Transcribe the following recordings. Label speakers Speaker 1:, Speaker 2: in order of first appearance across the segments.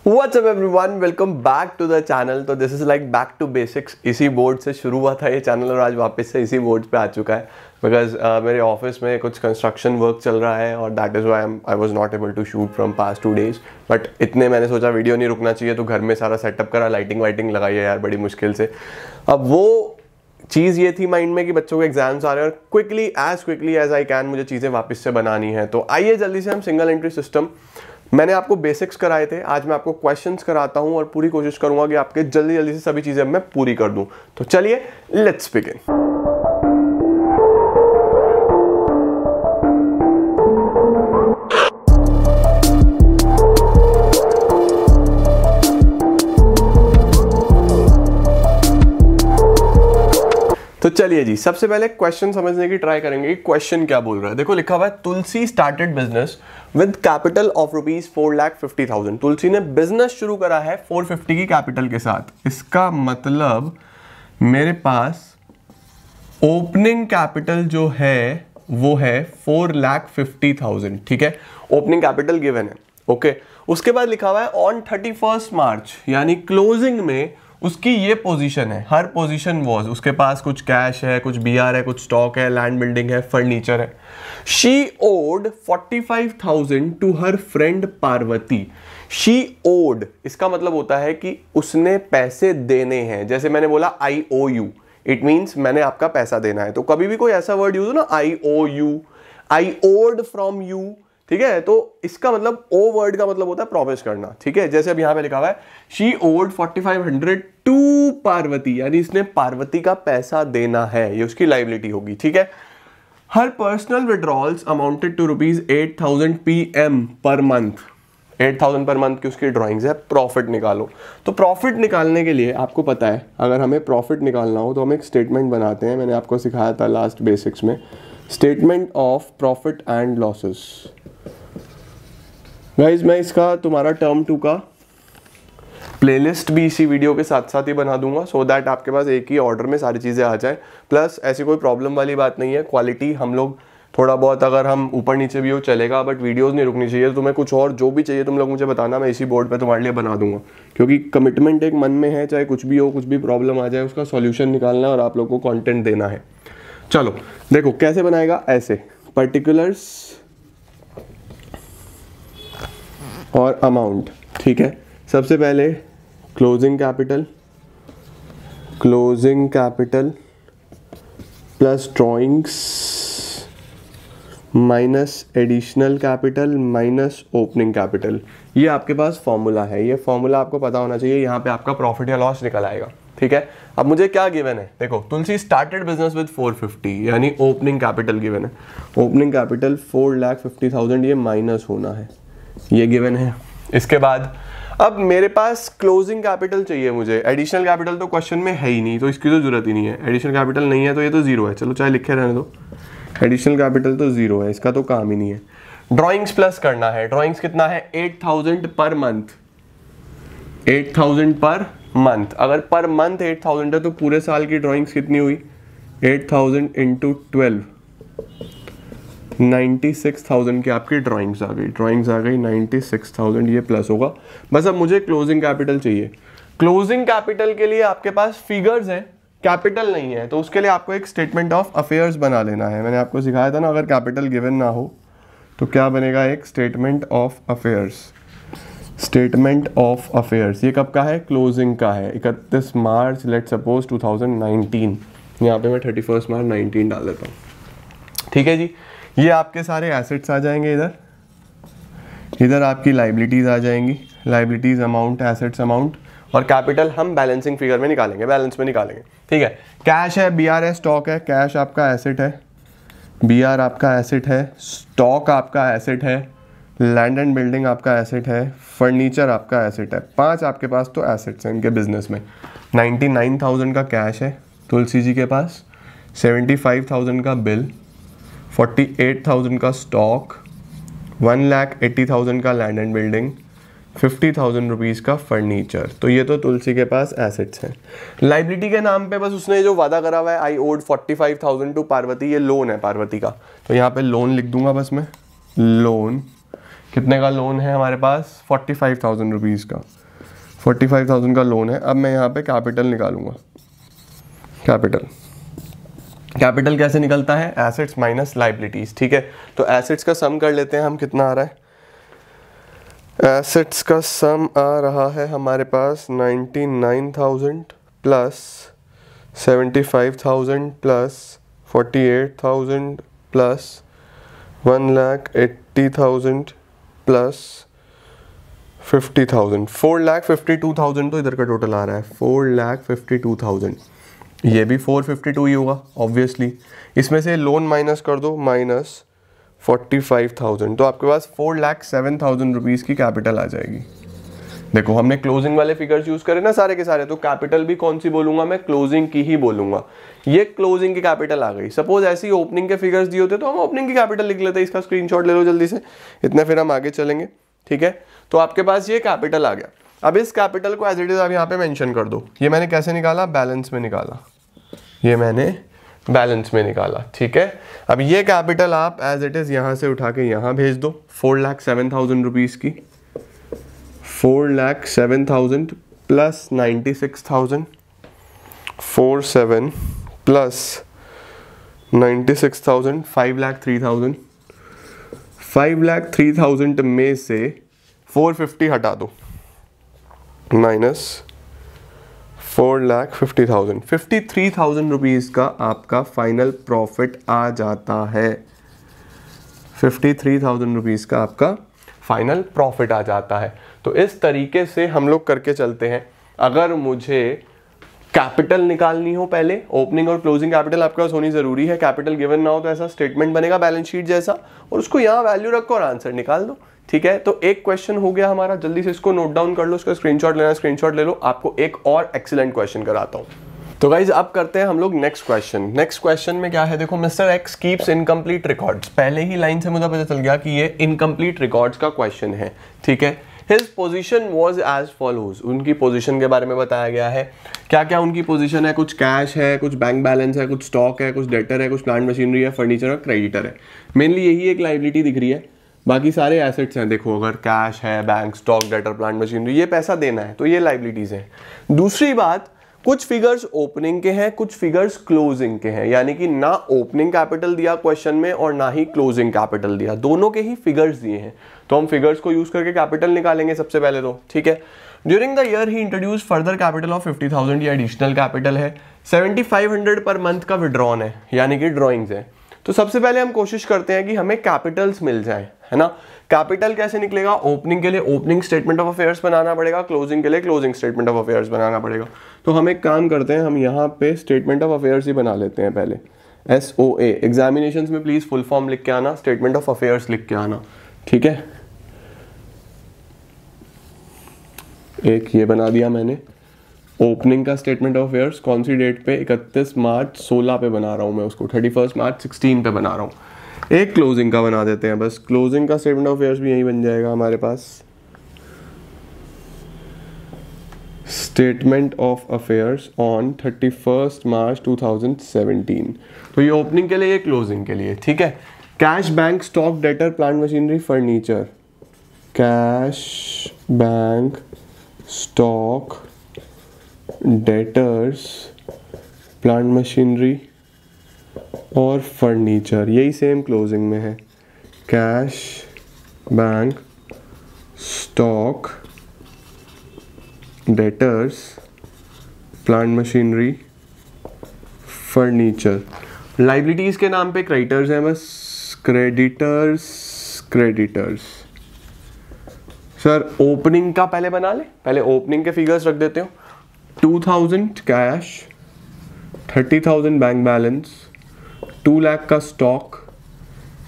Speaker 1: WhatsApp everyone, welcome back to the channel. तो this is like back to basics. इसी board से शुरू हुआ था ये चैनल और आज वापस से इसी बोर्ड पे आ चुका है बिकॉज मेरे ऑफिस में कुछ कंस्ट्रक्शन वर्क चल रहा है और that is why I was not able to shoot from past 2 days। But इतने मैंने सोचा वीडियो नहीं रुकना चाहिए तो घर में सारा सेटअप करा, लाइटिंग वाइटिंग लगाई है यार बड़ी मुश्किल से। अब वो चीज़ ये थी माइंड में कि बच्चों के एग्जाम्स आ रहे हैं और क्विकली एज आई कैन मुझे चीज़ें वापस से बनानी है। तो आइए जल्दी से हम सिंगल एंट्री सिस्टम, मैंने आपको बेसिक्स कराए थे, आज मैं आपको क्वेश्चंस कराता हूं और पूरी कोशिश करूंगा कि आपके जल्दी जल्दी से सभी चीजें मैं पूरी कर दूं। तो चलिए लेट्स बिगिन। तो चलिए जी, सबसे पहले क्वेश्चन समझने की ट्राई करेंगे। क्वेश्चन क्या बोल रहा है, देखो लिखा हुआ है Tulsi started business with capital of rupees 4,50,000। Tulsi ने बिजनेस शुरू करा है 450 की कैपिटल के साथ। इसका मतलब मेरे पास ओपनिंग कैपिटल जो है वो है 4,50,000। ठीक है, ओपनिंग कैपिटल गिवन है। ओके, उसके बाद लिखा हुआ है ऑन 31 मार्च, यानी क्लोजिंग में उसकी ये पोजीशन है, हर पोजीशन वॉज, उसके पास कुछ कैश है, कुछ बीआर है, कुछ स्टॉक है, लैंड बिल्डिंग है, फर्नीचर है। She owed 45,000 to her friend Parvati. She owed, इसका मतलब होता है कि उसने पैसे देने हैं। जैसे मैंने बोला आई ओ यू, इट मीन्स मैंने आपका पैसा देना है। तो कभी भी कोई ऐसा वर्ड यूज हो ना, I O U, I owed from you, ठीक है, तो इसका मतलब ओ वर्ड का मतलब होता है प्रॉमिस करना। ठीक है, जैसे अब यहां पे लिखा हुआ है शी ओड 4500 टू पार्वती, यानी इसने पार्वती का पैसा देना है, ये उसकी लायबिलिटी होगी। ठीक है, हर personal withdrawals amounted to rupees 8,000 PM per month. 8,000 per month की उसकी ड्राइंग्स है। प्रॉफिट निकालो। तो प्रॉफिट निकालने के लिए आपको पता है, अगर हमें प्रॉफिट निकालना हो तो हम एक स्टेटमेंट बनाते हैं। मैंने आपको सिखाया था लास्ट बेसिक्स में, statement of profit and losses. Guys मैं इसका तुम्हारा टर्म 2 का प्लेलिस्ट भी इसी वीडियो के साथ साथ ही बना दूंगा सो दैट आपके पास एक ही ऑर्डर में सारी चीज़ें आ जाए। प्लस ऐसी कोई प्रॉब्लम वाली बात नहीं है, क्वालिटी हम लोग थोड़ा बहुत अगर हम ऊपर नीचे भी हो चलेगा, बट वीडियोस नहीं रुकनी चाहिए। तुम्हें कुछ और जो भी चाहिए तुम लोग मुझे बताना, मैं इसी बोर्ड पे तुम्हारे लिए बना दूंगा, क्योंकि कमिटमेंट एक मन में है, चाहे कुछ भी हो, कुछ भी प्रॉब्लम आ जाए उसका सॉल्यूशन निकालना है और आप लोग को कॉन्टेंट देना है। चलो देखो कैसे बनाएगा, ऐसे पर्टिकुलर्स और अमाउंट। ठीक है, सबसे पहले closing capital plus drawings minus additional capital minus opening capital. ये आपके पास फॉर्मूला है, ये फॉर्मूला आपको पता होना चाहिए। यहाँ पे आपका प्रॉफिट या लॉस निकल आएगा। ठीक है, अब मुझे क्या गिवन है, देखो तुलसी स्टार्टेड बिजनेस विद 450, यानी ओपनिंग कैपिटल गिवन है। ओपनिंग कैपिटल 4,50,000, ये माइनस होना है, ये गिवन है। इसके बाद अब मेरे पास क्लोजिंग कैपिटल चाहिए मुझे। एडिशनल कैपिटल तो क्वेश्चन में है ही नहीं, तो इसकी तो जरूरत ही नहीं है। एडिशनल कैपिटल नहीं है तो ये तो जीरो है, चलो चाहे लिखे रहने दो। एडिशनल कैपिटल तो जीरो है, इसका तो काम ही नहीं है। ड्रॉइंग्स प्लस करना है। ड्रॉइंग्स कितना है, 8,000 पर मंथ। 8,000 पर मंथ, अगर पर मंथ 8,000 है तो पूरे साल की ड्रॉइंग्स कितनी हुई, 8,000 इंटू 12, 96,000 की आपकी ड्राइंग्स आ गई 96,000, ये प्लस होगा। बस अब मुझे क्लोजिंग कैपिटल चाहिए। क्लोजिंग कैपिटल के लिए आपके पास फिगर्स हैं, कैपिटल नहीं है, तो उसके लिए आपको एक स्टेटमेंट ऑफ अफेयर्स बना लेना है। मैंने आपको सिखाया था ना, अगर कैपिटल गिवन ना हो तो क्या बनेगा, एक statement of affairs. Statement of affairs ये कब का है, क्लोजिंग का है, 31 मार्च लेट सपोज 2019। यहाँ पे मैं 31 मार्च 19 डाल देता हूँ। ठीक है जी, ये आपके सारे एसेट्स आ जाएंगे, इधर आपकी लाइबिलिटीज आ जाएंगी, लाइबिलिटीज अमाउंट, एसेट्स अमाउंट, और कैपिटल हम बैलेंसिंग फिगर में निकालेंगे, बैलेंस में निकालेंगे। ठीक है, कैश है, बीआर है, स्टॉक है। कैश आपका एसेट है, बीआर आपका एसेट है, स्टॉक आपका एसेट है, लैंड एंड बिल्डिंग आपका एसेट है, फर्नीचर आपका एसेट है। 5 आपके पास तो एसेट्स हैं इनके बिजनेस में। 99,000 का कैश है तुलसी जी के पास, 75,000 का बिल, 48,000 का स्टॉक, 1,80,000 का लैंड एंड बिल्डिंग, 50,000 रुपीज़ का फर्नीचर। तो ये तो तुलसी के पास एसेट्स हैं। लाइबिलिटी के नाम पे बस उसने जो वादा करा हुआ है, आई ओड 45,000 टू पार्वती, ये लोन है पार्वती का, तो यहाँ पे लोन लिख दूंगा बस मैं, लोन कितने का लोन है हमारे पास? 45,000 रुपीज़ का, 45,000 का लोन है। अब मैं यहाँ पे कैपिटल निकालूंगा। कैपिटल कैसे निकलता है? एसेट्स माइनस लाइबिलिटीज, ठीक है। तो एसेट्स का सम कर लेते हैं हम, कितना आ रहा है? एसेट्स का सम आ रहा है हमारे पास 99,000 प्लस 75,000 प्लस 48,000 प्लस 1,80,000 प्लस 50,000, 4,52,000 तो इधर का टोटल आ रहा है 4,52,000। ये भी 452 ही होगा ऑब्वियसली। इसमें से लोन माइनस कर दो, माइनस 45,000, तो आपके पास 4,07,000 रुपीज़ की कैपिटल आ जाएगी। देखो हमने क्लोजिंग वाले फिगर्स यूज करे ना सारे के सारे, तो कैपिटल भी कौन सी बोलूंगा मैं? क्लोजिंग की ही बोलूंगा। ये क्लोजिंग की कैपिटल आ गई। सपोज ऐसे ही ओपनिंग के फिगर्स दिए होते तो हम ओपनिंग की कैपिटल लिख लेते। इसका स्क्रीनशॉट ले लो जल्दी से, इतना फिर हम आगे चलेंगे, ठीक है। तो आपके पास ये कैपिटल आ गया। अब इस कैपिटल को एज इट इज आप यहाँ पे मेंशन कर दो। ये मैंने कैसे निकाला? बैलेंस में निकाला। ये मैंने बैलेंस में निकाला, ठीक है। अब ये कैपिटल आप एज इट इज यहाँ से उठा के यहाँ भेज दो। 4,07,000 रुपीज़ की, 4,07,000 प्लस 96,000, 47 प्लस 96,000, 5,03,000। 5,03,000 में से 450 हटा दो, माइनस 4,50,000, 53,000 रुपीज़ का आपका फाइनल प्रॉफिट आ जाता है। 53,000 रुपीज़ का आपका फाइनल प्रॉफिट आ जाता है। तो इस तरीके से हम लोग करके चलते हैं। अगर मुझे कैपिटल निकालनी हो, पहले ओपनिंग और क्लोजिंग कैपिटल आपके पास होनी जरूरी है। कैपिटल गिवन ना हो तो ऐसा स्टेटमेंट बनेगा बैलेंस शीट जैसा, और उसको यहाँ वैल्यू रखो और आंसर निकाल दो, ठीक है। तो एक क्वेश्चन हो गया हमारा, जल्दी से इसको नोट डाउन कर लो, उसका स्क्रीनशॉट लेना, स्क्रीनशॉट ले लो। आपको एक और एक्सीलेंट क्वेश्चन कराता हूँ। तो गाइज अब करते हैं हम लोग नेक्स्ट क्वेश्चन। नेक्स्ट क्वेश्चन में क्या है? देखो, mister x keeps incomplete records. पहले ही लाइन से मुझे पता चल गया कि ये इनकम्प्लीट रिकॉर्ड्स का क्वेश्चन है, ठीक है। His position was as follows. उनकी पोजीशन के बारे में बताया गया है। क्या क्या उनकी पोजीशन है? कुछ कैश है, कुछ बैंक बैलेंस है, कुछ स्टॉक है, कुछ डेटर है, कुछ प्लांट मशीनरी है, फर्नीचर और क्रेडिटर है। मेनली यही एक लाइबिलिटी दिख रही है, बाकी सारे एसेट्स हैं। देखो अगर कैश है, bank, stock, debtor, plant machinery, ये पैसा देना है तो ये लाइबिलिटीज हैं। दूसरी बात, कुछ फिगर्स ओपनिंग के हैं, कुछ फिगर्स क्लोजिंग के हैं, यानी कि ना ओपनिंग कैपिटल दिया क्वेश्चन में और ना ही क्लोजिंग कैपिटल दिया, दोनों के ही फिगर्स दिए हैं। तो हम फिगर्स को यूज करके कैपिटल निकालेंगे सबसे पहले तो, ठीक है। During the year he introduce further capital of 50,000, ये एडिशनल कैपिटल है। 7,500 पर मंथ का विड्रॉन है, यानी कि ड्रॉइंग्स है। तो सबसे पहले हम कोशिश करते हैं कि हमें कैपिटल्स मिल जाए, है ना। कैपिटल कैसे निकलेगा? ओपनिंग के लिए ओपनिंग स्टेटमेंट ऑफ अफेयर्स बनाना पड़ेगा, क्लोजिंग के लिए क्लोजिंग स्टेटमेंट ऑफ अफेयर्स बनाना पड़ेगा। तो हम एक काम करते हैं, हम यहाँ पे स्टेटमेंट ऑफ अफेयर्स ही बना लेते हैं पहले। SOA, एग्जामिनेशंस में प्लीज फुल फॉर्म लिख के आना, स्टेटमेंट ऑफ अफेयर्स लिख के आना, ठीक है। एक ये बना दिया मैंने। ओपनिंग का स्टेटमेंट ऑफ अफेयर्स कौन सी डेट पे? 31 मार्च 16 पे बना रहा हूँ मैं उसको, 31 मार्च 16 पे बना रहा हूँ। एक क्लोजिंग का बना देते हैं बस, क्लोजिंग का स्टेटमेंट ऑफ अफेयर्स भी यही बन जाएगा हमारे पास। स्टेटमेंट ऑफ अफेयर्स ऑन 31 मार्च 2017। तो ये ओपनिंग के लिए, ये क्लोजिंग के लिए, ठीक है। Cash, bank, stock, debtor, plant machinery, furniture. Cash, bank, stock, debtors, plant machinery और फर्नीचर, यही सेम क्लोजिंग में है। Cash, bank, stock, debtors, plant machinery, furniture. Liabilities के नाम पे क्रेडिटर्स हैं बस, क्रेडिटर्स। सर ओपनिंग का पहले बना ले, पहले ओपनिंग के फिगर्स रख देते हो। 2,000 कैश, 30,000 बैंक बैलेंस, 2 लाख का स्टॉक,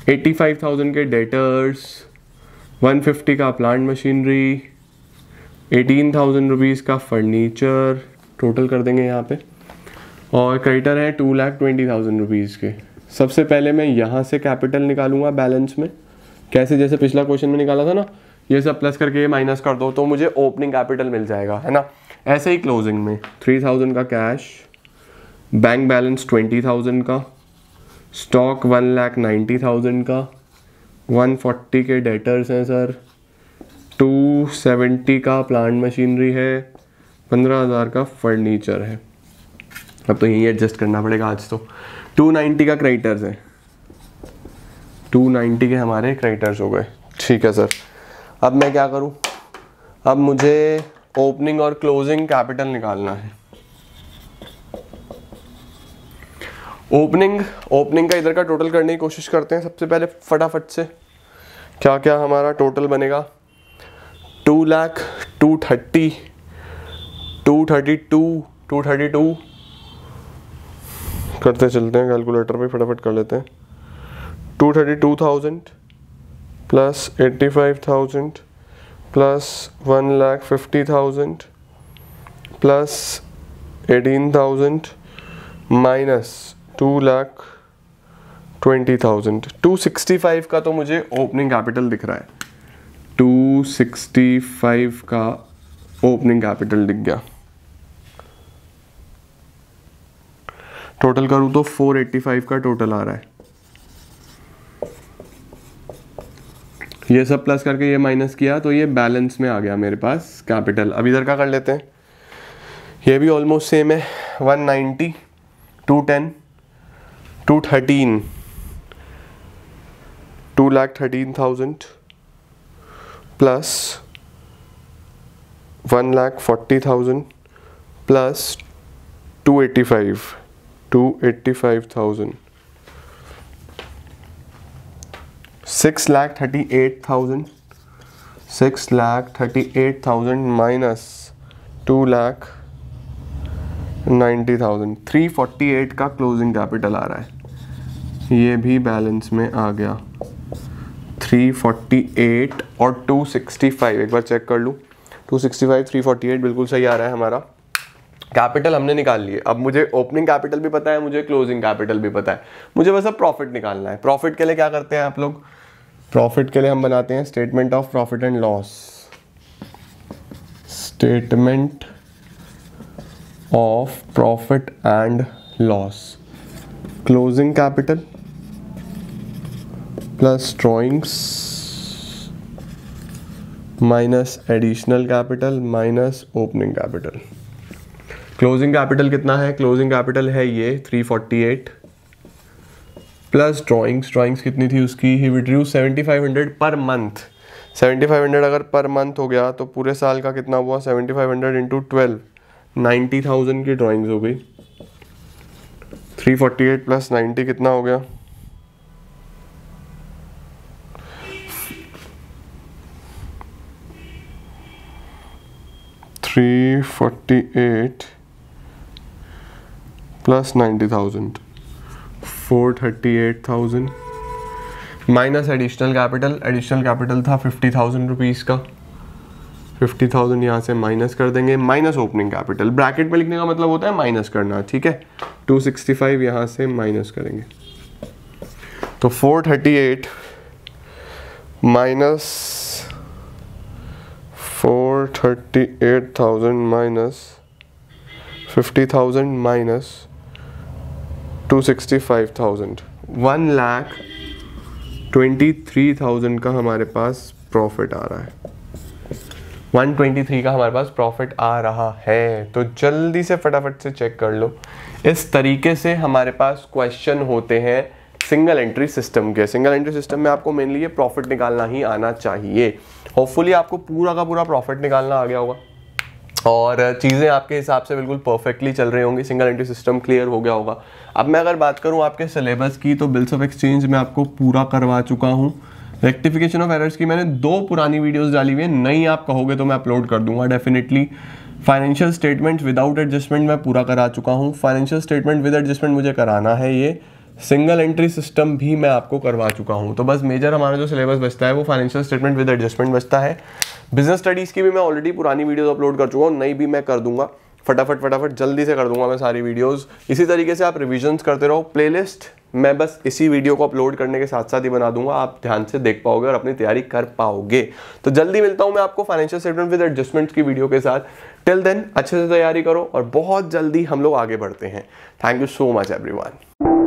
Speaker 1: 85,000 के डेटर्स, 150 का प्लांट मशीनरी, 18,000 रुपीज़ का फर्नीचर, टोटल कर देंगे यहाँ पे। और क्रेडिटर है 2,20,000 रुपीज़ के। सबसे पहले मैं यहाँ से कैपिटल निकालूंगा बैलेंस में, कैसे? जैसे पिछला क्वेश्चन में निकाला था ना, ये सब प्लस करके ये माइनस कर दो तो मुझे ओपनिंग कैपिटल मिल जाएगा, है ना। ऐसे ही क्लोजिंग में 3,000 का कैश, बैंक बैलेंस 20,000 का, स्टॉक 1,90,000 का, 140 के डेटर्स हैं सर, 270 का प्लांट मशीनरी है, 15,000 का फर्नीचर है। अब तो यही एडजस्ट करना पड़ेगा आज तो। 290 का क्रेडिटर्स है, 290 के हमारे क्रेडिटर्स हो गए। ठीक है सर, अब मैं क्या करूं, अब मुझे ओपनिंग और क्लोजिंग कैपिटल निकालना है। ओपनिंग का इधर का टोटल करने की कोशिश करते हैं सबसे पहले फटाफट से। क्या क्या हमारा टोटल बनेगा, 2,30,230, 232, 232 करते चलते हैं, कैलकुलेटर पे फटाफट कर लेते हैं। 232,000 प्लस 85,000 प्लस 1,50,000 प्लस 18,000 माइनस 2,20,000। 265 का तो मुझे ओपनिंग कैपिटल दिख रहा है, 265 का ओपनिंग कैपिटल दिख गया। टोटल करूं तो 485 का टोटल आ रहा है। ये सब प्लस करके ये माइनस किया तो ये बैलेंस में आ गया मेरे पास कैपिटल। अब इधर का कर लेते हैं, ये भी ऑलमोस्ट सेम है। 190, 210, 213, 2,13,000 प्लस 1,40,000 प्लस 285,000, 6,38,000, 6,38,000 माइनस 2,90,000, 348 का क्लोजिंग कैपिटल आ रहा है। ये भी बैलेंस में आ गया। 348 और 265 एक बार चेक कर लूँ, 265, 348 बिल्कुल सही आ रहा है हमारा। कैपिटल हमने निकाल लिए। अब मुझे ओपनिंग कैपिटल भी पता है, मुझे क्लोजिंग कैपिटल भी पता है, मुझे बस अब प्रॉफिट निकालना है। प्रॉफिट के लिए क्या करते हैं आप लोग, प्रॉफिट के लिए हम बनाते हैं statement of profit and loss. Statement of profit and loss, closing capital plus drawings minus additional capital minus opening capital. Closing capital कितना है, क्लोजिंग कैपिटल है ये 348 प्लस ड्रॉइंग्स कितनी थी उसकी, ही विड्रू 7,500 पर मंथ। 7,500 अगर पर मंथ हो गया तो पूरे साल का कितना हुआ, 7,500 इंटू 12, 90,000 की ड्रॉइंग्स हो गई। 348 प्लस 90 कितना हो गया, 348 प्लस 90,000, 438,000 माइनस एडिशनल कैपिटल था 50,000 रुपीज़ का। 50,000 यहाँ से माइनस कर देंगे, माइनस ओपनिंग कैपिटल। ब्रैकेट में लिखने का मतलब होता है माइनस करना, ठीक है। 265 यहाँ से माइनस करेंगे तो 438 माइनस 438,000 माइनस 50,000 माइनस 265,000, 1,23,000 का हमारे पास प्रॉफिट आ रहा है। 123 का हमारे पास प्रॉफिट आ रहा है। तो जल्दी से फटाफट से चेक कर लो। इस तरीके से हमारे पास क्वेश्चन होते हैं सिंगल एंट्री सिस्टम के। सिंगल एंट्री सिस्टम में आपको मेनली ये प्रॉफिट निकालना ही आना चाहिए। होपफुली आपको पूरा का पूरा प्रॉफिट निकालना आ गया होगा और चीज़ें आपके हिसाब से बिल्कुल परफेक्टली चल रही होंगी, सिंगल एंट्री सिस्टम क्लियर हो गया होगा। अब मैं अगर बात करूं आपके सिलेबस की तो बिल्स ऑफ एक्सचेंज में आपको पूरा करवा चुका हूं। रेक्टिफिकेशन ऑफ एरर्स की मैंने 2 पुरानी वीडियोस डाली हुई है, नई आप कहोगे तो मैं अपलोड कर दूंगा definitely. Financial statement without adjustment मैं पूरा करा चुका हूँ। फाइनेंशियल स्टेटमेंट विद एडजस्टमेंट मुझे कराना है। ये सिंगल एंट्री सिस्टम भी मैं आपको करवा चुका हूँ। तो बस मेजर हमारा जो सिलेबस बचता है वो फाइनेंशियल स्टेटमेंट विद एडजस्टमेंट बचता है। बिजनेस स्टडीज़ की भी मैं ऑलरेडी पुरानी वीडियोस अपलोड कर चुका हूँ, नई भी मैं कर दूंगा। फटाफट जल्दी से कर दूंगा मैं सारी वीडियोस। इसी तरीके से आप रिविजन्स करते रहो। प्लेलिस्ट मैं बस इसी वीडियो को अपलोड करने के साथ साथ ही बना दूंगा, आप ध्यान से देख पाओगे और अपनी तैयारी कर पाओगे। तो जल्दी मिलता हूं मैं आपको फाइनेंशियल स्टेटमेंट विद एडजस्टमेंट्स की वीडियो के साथ। टिल देन अच्छे से तैयारी करो और बहुत जल्दी हम लोग आगे बढ़ते हैं। Thank you so much everyone.